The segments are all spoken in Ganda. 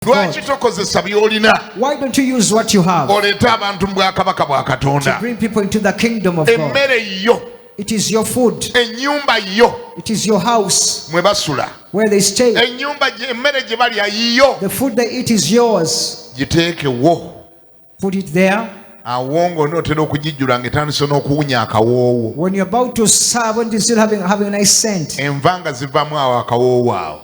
Lwaki tokozesa by'olina? Why don't you use what you have Oleeta abantu mu bwakabaka bwa to Katonda. bring people into the kingdom of God? Emmere yo, It is your food. ennyumba yo It is your house mwe basula. where they stay. Emmere gye balya yiyo. The food they eat is yours. Giteekewo. Put it there. Awo ng'onootera okugijjula ng'etandise n'okuwunya akawoowo. When you're about to serve, when you're still having a nice scent. Enva nga zivaamu awo akawoowo awo.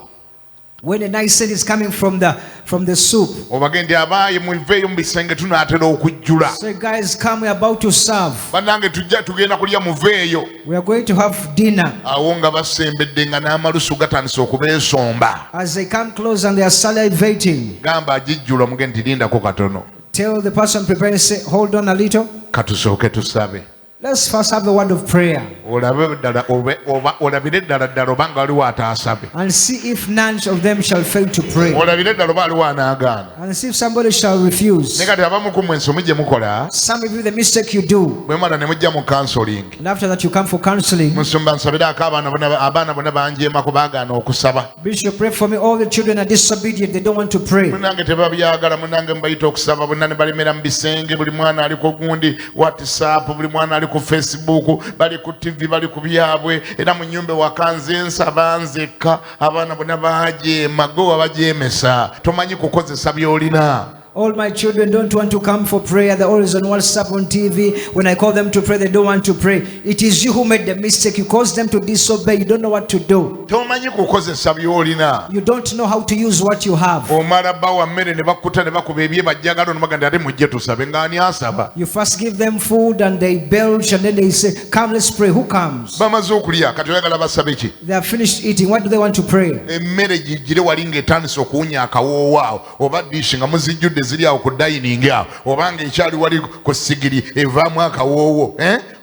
When a nice scent is coming from the soup. Obagende abaayi muveeyo mu bisenge tunaatera okujjula. So guys, come, we're about to serve. Bannange tugenda kulya muveeyo. We are going to have dinner. Awo nga basembedde nga n'amalusu gatandise okubeesomba. As they come close and they are salivating, Gamba agijjula mugende lindako katono. tell the person preparing, say, hold on a little. Katusooke tusabe. Let's first have the word of prayer Olabire ddala ddala obanga waliwo ataasabe. and see if none of them shall fail to pray, Olabire ddala oba aliwo anaagaana. and see if somebody shall refuse. Ne kati abamu ku mmwe ensomi gye mukola Some of you, the mistake you do, bwe mala ne mujja mu counseling. and after that you come for counseling. Musumba nsabiraako abaana bonna banjeemako baagaana okusaba. Bishop, pray for me. All the children are disobedient. They don't want to pray. Munange tebabyagala, munange mubayita okusaba, bonna ne balemera mu bisenge, buli mwana ali ku gundi WhatsApp, buli mwana ali ku Facebook, bali ku TV, bali ku byabwe, era mu nnyumba wakanze nsaba nzekka, abaana bonna bajeema, gwe wabajeemesa, tomanyi kukozesa by'olina. All my children don't want to come for prayer. They're always on WhatsApp, on TV. When I call them to pray, they don't want to pray. It is you who made the mistake. You caused them to disobey. You don't know what to do. Tomanyi kukozesa by'olina. You don't know how to use what you have. Omala bawa mmere ne bakutta ne bakuba ebyebajjagalo ne bagenda ate mujje tusabe, ng'ani asaba? You first give them food and they belch and then they say, come, let's pray. Who comes? Bamaze okulya kati oyagala basabe ki? They have finished eating. What do they want to pray? Emmere gijjire wali ng'etandise okuwunya akawoowo awo, oba diishi nga muzijjudde ziri awo ku dayiningi awo, obanga ekyali wali ku sigiri evaamu akawoowo,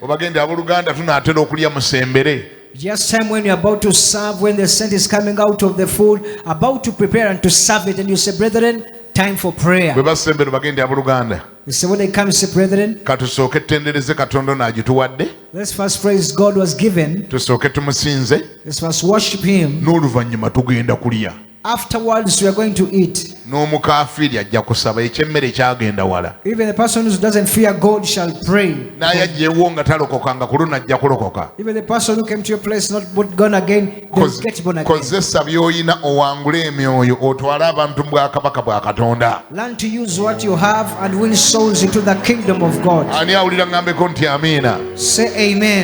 obagende abooluganda tunaatera okulya musembere. Just time when you're about to serve, when the scent is coming out of the food, about to prepare and to serve it, and you say, brethren, time for prayer. Bwe basembere bagende abooluganda, You say, when they come, you say, brethren, katusooke tendereze Katonda n'agituwadde, let's first praise God was given. tusooke tumusinze, Let's first worship Him. n'oluvannyuma tugenda kulya. Afterwards, we are going to eat. N'omukaafiri ajja kusaba ekyemmere kyagenda wala. Even the person who doesn't fear God shall pray. Naye ajjeewo nga talokokanga ku luno ajja kulokoka. Even the person who came to your place not born again, they'll get born again. Kozesa by'olina owangule emyoyo otwale abantu mu bwakabaka bwa Katonda. Learn to use what you have and win souls into the kingdom of God. Ani awulira ngambeko nti amiina? Say amen.